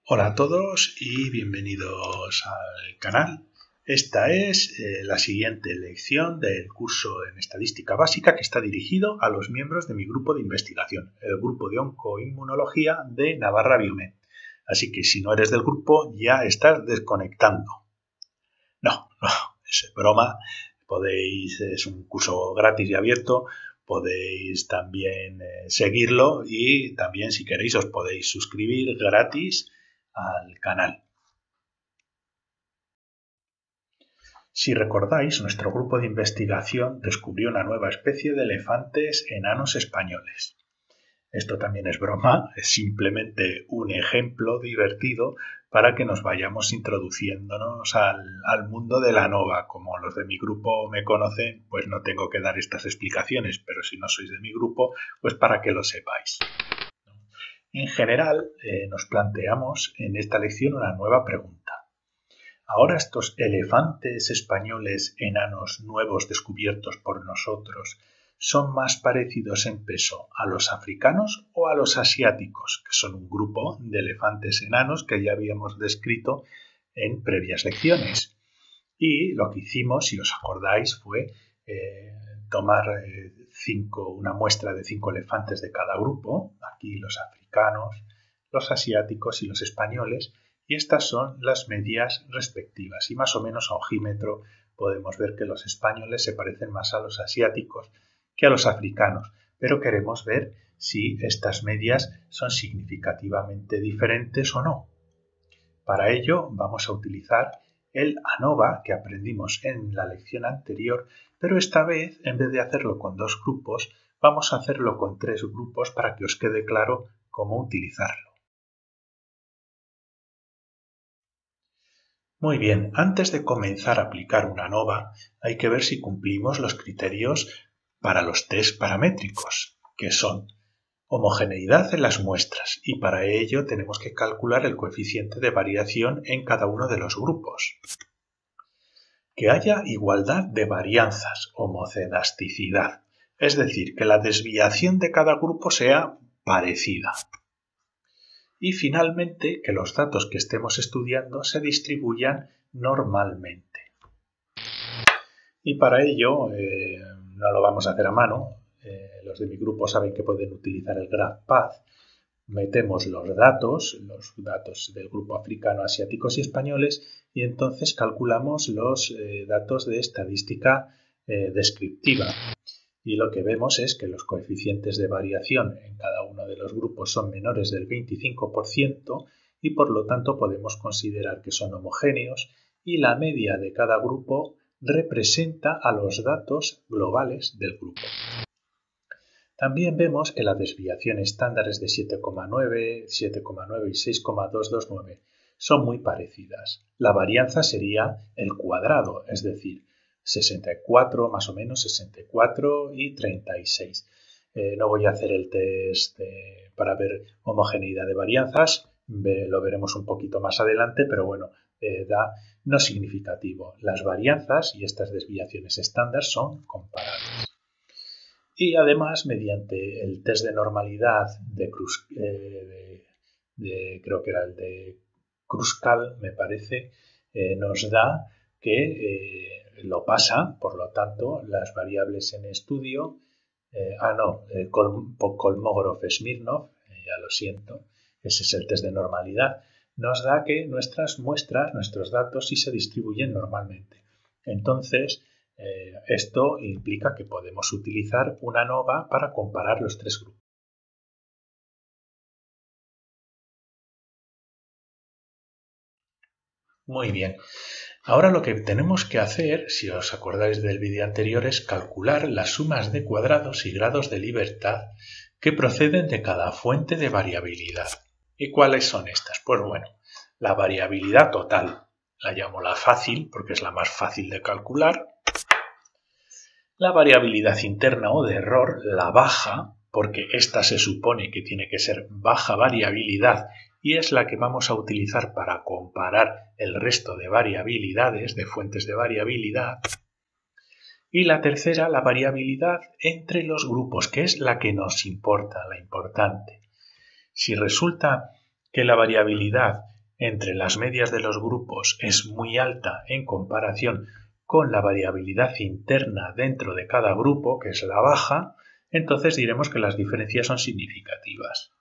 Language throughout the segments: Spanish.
Hola a todos y bienvenidos al canal. Esta es la siguiente lección del curso en Estadística Básica que está dirigido a los miembros de mi grupo de investigación, el grupo de Oncoinmunología de Navarra Biomed. Así que si no eres del grupo ya estás desconectando. No, es broma. Es un curso gratis y abierto. Podéis también seguirlo y también si queréis os podéis suscribir gratis al canal. Si recordáis, nuestro grupo de investigación descubrió una nueva especie de elefantes enanos españoles. Esto también es broma, es simplemente un ejemplo divertido para que nos vayamos introduciéndonos al mundo de la ANOVA. Como los de mi grupo me conocen, pues no tengo que dar estas explicaciones, pero si no sois de mi grupo, pues para que lo sepáis. En general, nos planteamos en esta lección una nueva pregunta. ¿Ahora estos elefantes españoles enanos nuevos descubiertos por nosotros son más parecidos en peso a los africanos o a los asiáticos, que son un grupo de elefantes enanos que ya habíamos descrito en previas lecciones? Y lo que hicimos, si os acordáis, fue tomar una muestra de 5 elefantes de cada grupo, aquí los africanos, los asiáticos y los españoles, y estas son las medias respectivas. Y más o menos a ojímetro podemos ver que los españoles se parecen más a los asiáticos que a los africanos, pero queremos ver si estas medias son significativamente diferentes o no. Para ello vamos a utilizar el ANOVA que aprendimos en la lección anterior, pero esta vez, en vez de hacerlo con 2 grupos, vamos a hacerlo con 3 grupos para que os quede claro cómo utilizarlo. Muy bien, antes de comenzar a aplicar una ANOVA, hay que ver si cumplimos los criterios para los test paramétricos, que son homogeneidad en las muestras, y para ello tenemos que calcular el coeficiente de variación en cada uno de los grupos. Que haya igualdad de varianzas, homocedasticidad, es decir, que la desviación de cada grupo sea parecida. Y finalmente, que los datos que estemos estudiando se distribuyan normalmente. Y para ello, no lo vamos a hacer a mano. Los de mi grupo saben que pueden utilizar el GraphPath. Metemos los datos del grupo africano, asiáticos y españoles, y entonces calculamos los datos de estadística descriptiva. Y lo que vemos es que los coeficientes de variación en cada uno de los grupos son menores del 25% y por lo tanto podemos considerar que son homogéneos y la media de cada grupo representa a los datos globales del grupo. También vemos que la desviación estándar es de 7,9, 7,9 y 6,229. Son muy parecidas. La varianza sería el cuadrado, es decir, 64, más o menos 64 y 36. No voy a hacer el test para ver homogeneidad de varianzas, lo veremos un poquito más adelante, pero bueno, da no significativo. Las varianzas y estas desviaciones estándar son comparables. Y además, mediante el test de normalidad creo que era el de Kruskal, me parece, nos da que lo pasa, por lo tanto, las variables en estudio, Kolmogorov-Smirnov, ya lo siento, ese es el test de normalidad, nos da que nuestras muestras, nuestros datos sí se distribuyen normalmente. Entonces, esto implica que podemos utilizar una ANOVA para comparar los 3 grupos. Muy bien. Ahora lo que tenemos que hacer, si os acordáis del vídeo anterior, es calcular las sumas de cuadrados y grados de libertad que proceden de cada fuente de variabilidad. ¿Y cuáles son estas? Pues bueno, la variabilidad total, la llamo la fácil porque es la más fácil de calcular. La variabilidad interna o de error, la baja, porque esta se supone que tiene que ser baja variabilidad y es la que vamos a utilizar para comparar el resto de variabilidades, de fuentes de variabilidad. Y la tercera, la variabilidad entre los grupos, que es la que nos importa, la importante. Si resulta que la variabilidad entre las medias de los grupos es muy alta en comparación con la variabilidad interna dentro de cada grupo, que es la baja, entonces diremos que las diferencias son significativas.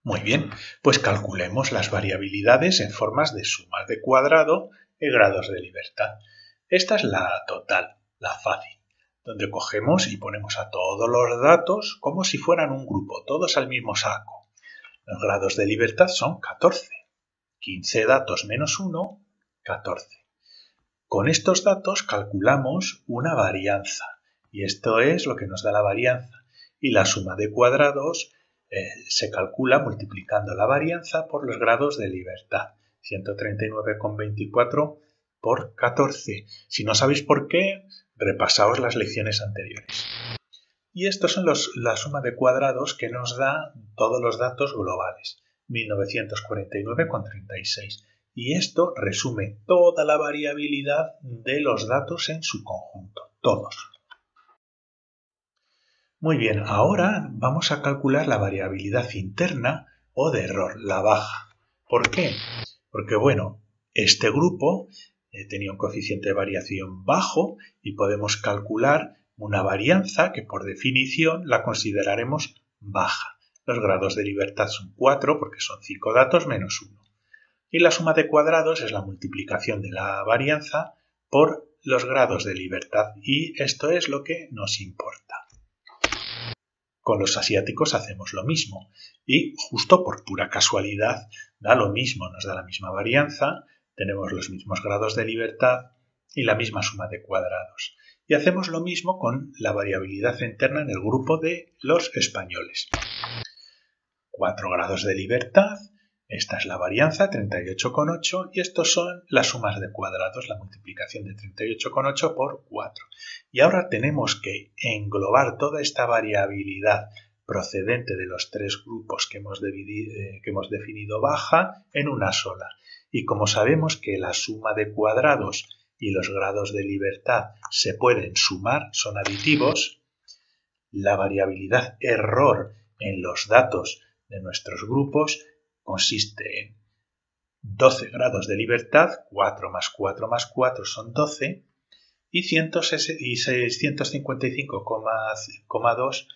Muy bien, pues calculemos las variabilidades en formas de sumas de cuadrado y grados de libertad. Esta es la total, la fácil, donde cogemos y ponemos a todos los datos como si fueran un grupo, todos al mismo saco. Los grados de libertad son 14. 15 datos menos 1, 14. Con estos datos calculamos una varianza, y esto es lo que nos da la varianza. Y la suma de cuadrados se calcula multiplicando la varianza por los grados de libertad. 139,24 por 14. Si no sabéis por qué, repasaos las lecciones anteriores. Y estos son la suma de cuadrados que nos da todos los datos globales. 1949,36. Y esto resume toda la variabilidad de los datos en su conjunto, todos. Muy bien, ahora vamos a calcular la variabilidad interna o de error, la baja. ¿Por qué? Porque, bueno, este grupo tenía un coeficiente de variación bajo y podemos calcular una varianza que por definición la consideraremos baja. Los grados de libertad son 4 porque son 5 datos menos 1. Y la suma de cuadrados es la multiplicación de la varianza por los grados de libertad y esto es lo que nos importa. Con los asiáticos hacemos lo mismo y justo por pura casualidad da lo mismo, nos da la misma varianza, tenemos los mismos grados de libertad y la misma suma de cuadrados. Y hacemos lo mismo con la variabilidad interna en el grupo de los españoles. 4 grados de libertad, esta es la varianza, 38,8, y estos son las sumas de cuadrados, la multiplicación de 38,8 por 4. Y ahora tenemos que englobar toda esta variabilidad procedente de los tres grupos que hemos definido baja en una sola. Y como sabemos que la suma de cuadrados y los grados de libertad se pueden sumar, son aditivos, la variabilidad error en los datos de nuestros grupos consiste en 12 grados de libertad, 4 más 4 más 4 son 12, y 655,2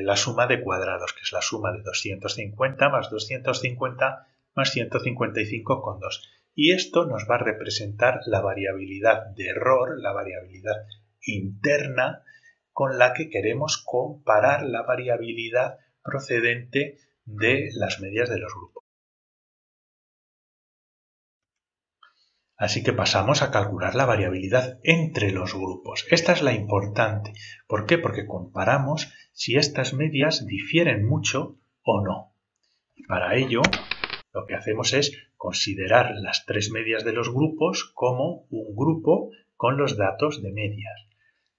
la suma de cuadrados, que es la suma de 250 más 250 más 155,2. Y esto nos va a representar la variabilidad de error, la variabilidad interna, con la que queremos comparar la variabilidad procedente de las medias de los grupos. Así que pasamos a calcular la variabilidad entre los grupos. Esta es la importante. ¿Por qué? Porque comparamos si estas medias difieren mucho o no. Y para ello, lo que hacemos es considerar las tres medias de los grupos como un grupo con los datos de medias,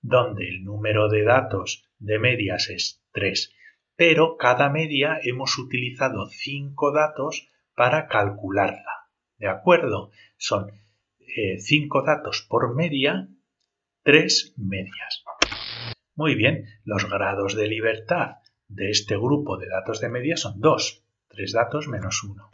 donde el número de datos de medias es 3. Pero cada media hemos utilizado 5 datos para calcularla. ¿De acuerdo? Son 5 datos por media, 3 medias. Muy bien, los grados de libertad de este grupo de datos de media son 2, 3 datos menos 1.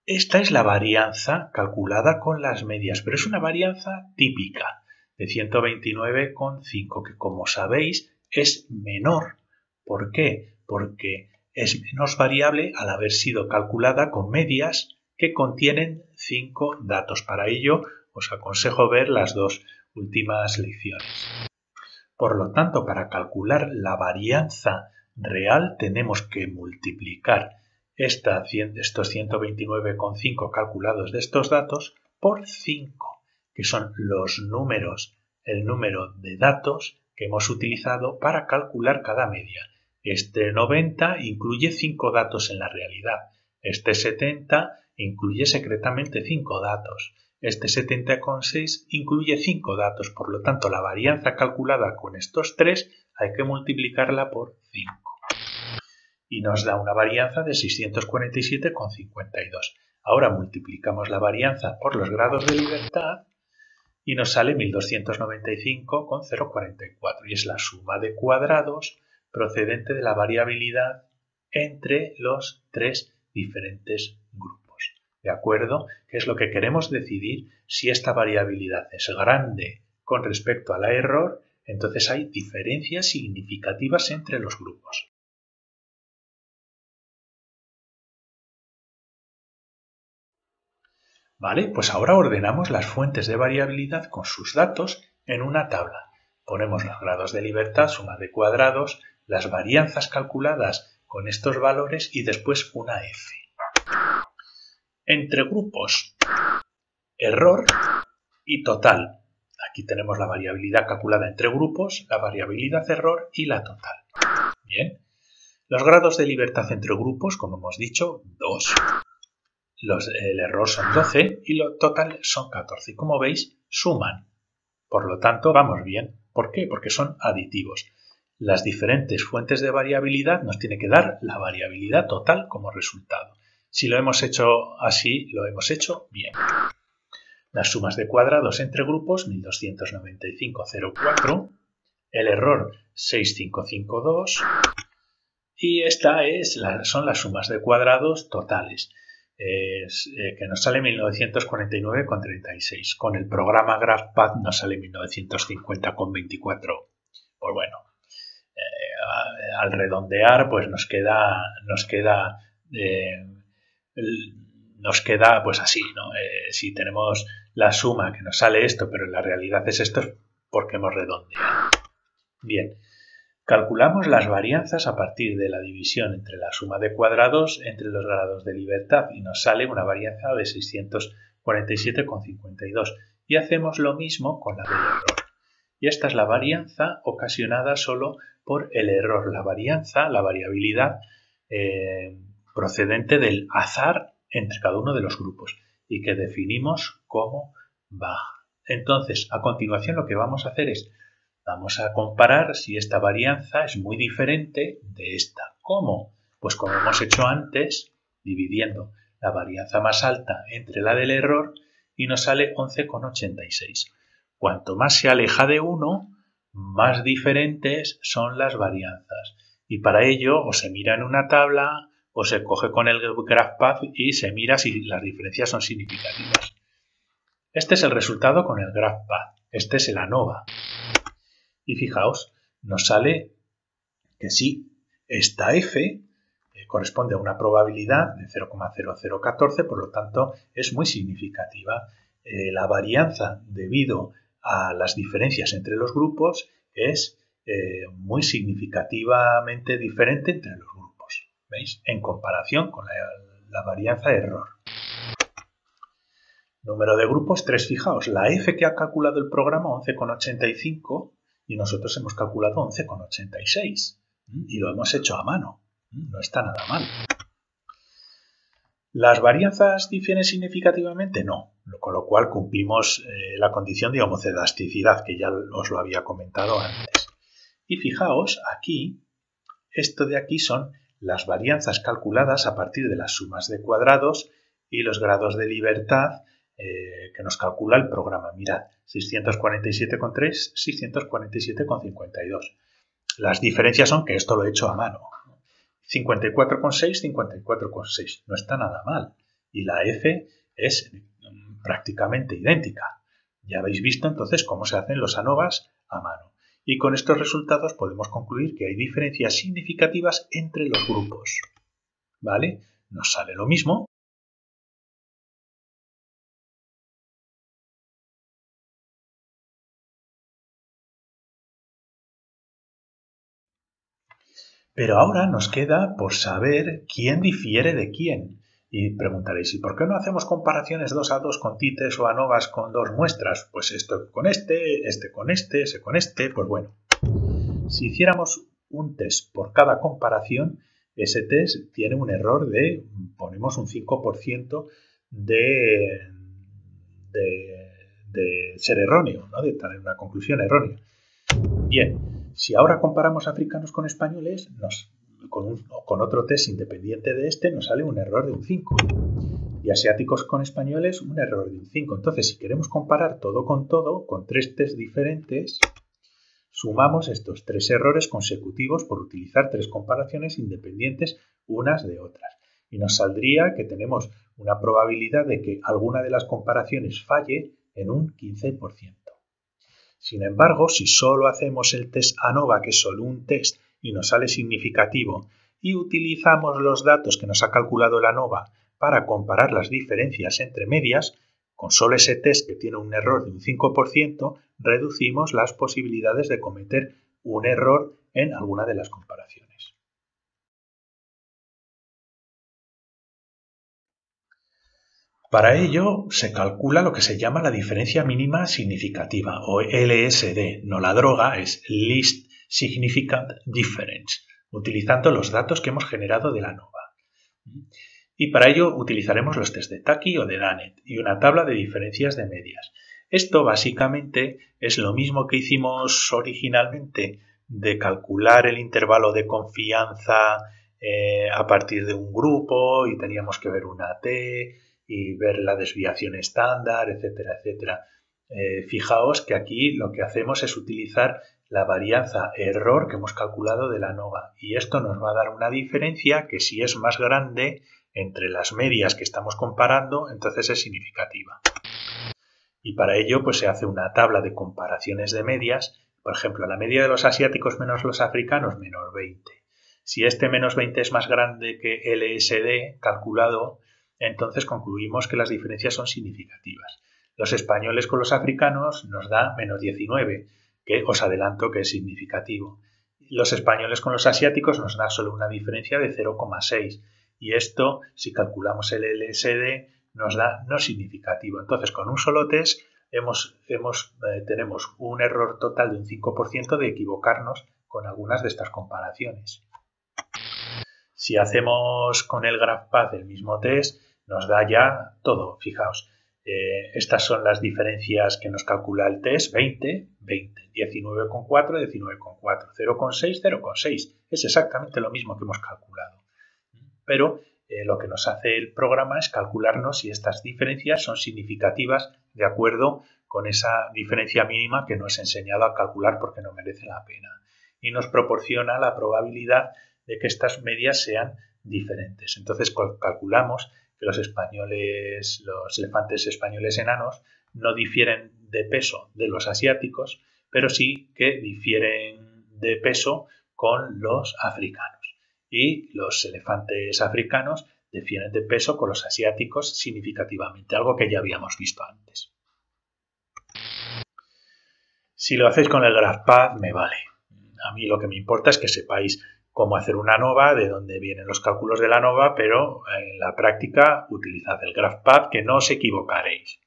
Esta es la varianza calculada con las medias, pero es una varianza típica de 129,5, que como sabéis es menor. ¿Por qué? Porque es menos variable al haber sido calculada con medias que contienen 5 datos. Para ello os aconsejo ver las dos últimas lecciones. Por lo tanto, para calcular la varianza real tenemos que multiplicar estos 129,5 calculados de estos datos por 5, que son el número de datos que hemos utilizado para calcular cada media. Este 90 incluye 5 datos en la realidad. Este 70 incluye secretamente 5 datos. Este 70,6 incluye 5 datos. Por lo tanto, la varianza calculada con estos 3 hay que multiplicarla por 5. Y nos da una varianza de 647,52. Ahora multiplicamos la varianza por los grados de libertad y nos sale 1295,044. Y es la suma de cuadrados procedente de la variabilidad entre los tres diferentes grupos. ¿De acuerdo? ¿Qué es lo que queremos decidir? Si esta variabilidad es grande con respecto a la error, entonces hay diferencias significativas entre los grupos. Vale, pues ahora ordenamos las fuentes de variabilidad con sus datos en una tabla. Ponemos los grados de libertad, suma de cuadrados, las varianzas calculadas con estos valores y después una F. Entre grupos, error y total. Aquí tenemos la variabilidad calculada entre grupos, la variabilidad error y la total. Bien. Los grados de libertad entre grupos, como hemos dicho, 2. El error son 12 y lo total son 14. Y como veis, suman. Por lo tanto, vamos bien. ¿Por qué? Porque son aditivos. Las diferentes fuentes de variabilidad nos tiene que dar la variabilidad total como resultado. Si lo hemos hecho así, lo hemos hecho bien. Las sumas de cuadrados entre grupos, 1295,04. El error, 6552. Y esta son las sumas de cuadrados totales. Que nos sale 1949,36. Con el programa GraphPad nos sale 1950,24. Pues bueno, al redondear, pues nos queda pues así, ¿no? Si tenemos la suma que nos sale esto, pero en la realidad es esto, es porque hemos redondeado. Bien. Calculamos las varianzas a partir de la división entre la suma de cuadrados entre los grados de libertad y nos sale una varianza de 647,52 y hacemos lo mismo con la del error. Y esta es la varianza ocasionada solo por el error, la variabilidad procedente del azar entre cada uno de los grupos y que definimos como baja. Entonces, a continuación lo que vamos a hacer es vamos a comparar si esta varianza es muy diferente de esta. ¿Cómo? Pues como hemos hecho antes, dividiendo la varianza más alta entre la del error y nos sale 11,86. Cuanto más se aleja de 1, más diferentes son las varianzas. Y para ello o se mira en una tabla o se coge con el GraphPad y se mira si las diferencias son significativas. Este es el resultado con el GraphPad. Este es el ANOVA. Y fijaos, nos sale que sí, esta F corresponde a una probabilidad de 0,0014, por lo tanto es muy significativa. La varianza debido a las diferencias entre los grupos es muy significativamente diferente entre los grupos, ¿veis? En comparación con la varianza error. Número de grupos 3, fijaos, la F que ha calculado el programa 11,85 y nosotros hemos calculado 11,86 y lo hemos hecho a mano. No está nada mal. ¿Las varianzas difieren significativamente? No, con lo cual cumplimos la condición de homocedasticidad que ya os lo había comentado antes. Y fijaos, aquí, esto de aquí son las varianzas calculadas a partir de las sumas de cuadrados y los grados de libertad que nos calcula el programa. Mirad, 647,3, 647,52. Las diferencias son que esto lo he hecho a mano. 54,6, 54,6. No está nada mal. Y la F es prácticamente idéntica. Ya habéis visto entonces cómo se hacen los ANOVAs a mano. Y con estos resultados podemos concluir que hay diferencias significativas entre los grupos. ¿Vale? Nos sale lo mismo. Pero ahora nos queda por saber quién difiere de quién. Y preguntaréis, ¿y por qué no hacemos comparaciones 2 a 2 con tites o ANOVAs con dos muestras? Pues esto con este con este, ese con este. Pues bueno, si hiciéramos un test por cada comparación, ese test tiene un error de, ponemos un 5% de ser erróneo, ¿no? De tener una conclusión errónea. Bien, si ahora comparamos africanos con españoles, con otro test independiente de este nos sale un error de un 5. Y asiáticos con españoles, un error de un 5. Entonces, si queremos comparar todo, con 3 tests diferentes, Sumamos estos 3 errores consecutivos por utilizar 3 comparaciones independientes unas de otras. Y nos saldría que tenemos una probabilidad de que alguna de las comparaciones falle en un 15%. Sin embargo, si solo hacemos el test ANOVA, que es solo un test, y nos sale significativo, y utilizamos los datos que nos ha calculado el ANOVA para comparar las diferencias entre medias, con solo ese test que tiene un error de un 5%, reducimos las posibilidades de cometer un error en alguna de las comparaciones. Para ello se calcula lo que se llama la diferencia mínima significativa, o LSD, no la droga, es Least Significant Difference, utilizando los datos que hemos generado de la ANOVA. Y para ello utilizaremos los test de Taki o de Dunnett y una tabla de diferencias de medias. Esto básicamente es lo mismo que hicimos originalmente de calcular el intervalo de confianza a partir de un grupo y teníamos que ver una T y ver la desviación estándar, etcétera, etcétera. Fijaos que aquí lo que hacemos es utilizar la varianza error que hemos calculado de la ANOVA y esto nos va a dar una diferencia que si es más grande entre las medias que estamos comparando, entonces es significativa. Y para ello pues se hace una tabla de comparaciones de medias, por ejemplo, la media de los asiáticos menos los africanos, menos 20. Si este menos 20 es más grande que LSD calculado, entonces concluimos que las diferencias son significativas. Los españoles con los africanos nos da menos 19, que os adelanto que es significativo. Los españoles con los asiáticos nos da solo una diferencia de 0,6 y esto, si calculamos el LSD, nos da no significativo. Entonces, con un solo test tenemos un error total de un 5% de equivocarnos con algunas de estas comparaciones. Si hacemos con el GraphPath el mismo test, nos da ya todo. Fijaos, estas son las diferencias que nos calcula el test: 20, 20, 19,4, 19,4, 0,6, 0,6. Es exactamente lo mismo que hemos calculado. Pero lo que nos hace el programa es calcularnos si estas diferencias son significativas de acuerdo con esa diferencia mínima que no es enseñado a calcular porque no merece la pena. Y nos proporciona la probabilidad de que estas medias sean diferentes. Entonces calculamos que los elefantes españoles enanos no difieren de peso de los asiáticos, pero sí que difieren de peso con los africanos. Y los elefantes africanos difieren de peso con los asiáticos significativamente, algo que ya habíamos visto antes. Si lo hacéis con el GraphPath, me vale. A mí lo que me importa es que sepáis cómo hacer una ANOVA, de dónde vienen los cálculos de la ANOVA, pero en la práctica utilizad el GraphPath, que no os equivocaréis.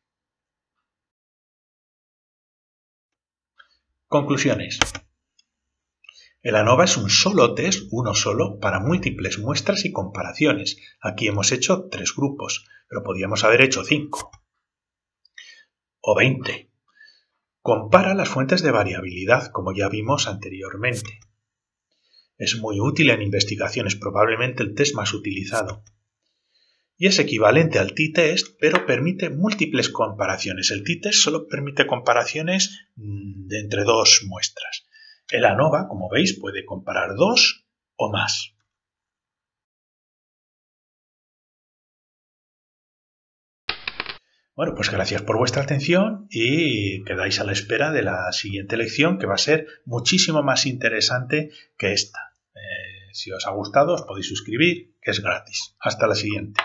Conclusiones. El ANOVA es un solo test, uno solo, para múltiples muestras y comparaciones. Aquí hemos hecho 3 grupos, pero podíamos haber hecho 5 o 20. Compara las fuentes de variabilidad, como ya vimos anteriormente. Es muy útil en investigaciones, probablemente el test más utilizado. Y es equivalente al t-test, pero permite múltiples comparaciones. El t-test solo permite comparaciones de entre 2 muestras. El ANOVA, como veis, puede comparar 2 o más. Bueno, pues gracias por vuestra atención y quedáis a la espera de la siguiente lección, que va a ser muchísimo más interesante que esta. Si os ha gustado, os podéis suscribir, que es gratis. Hasta la siguiente.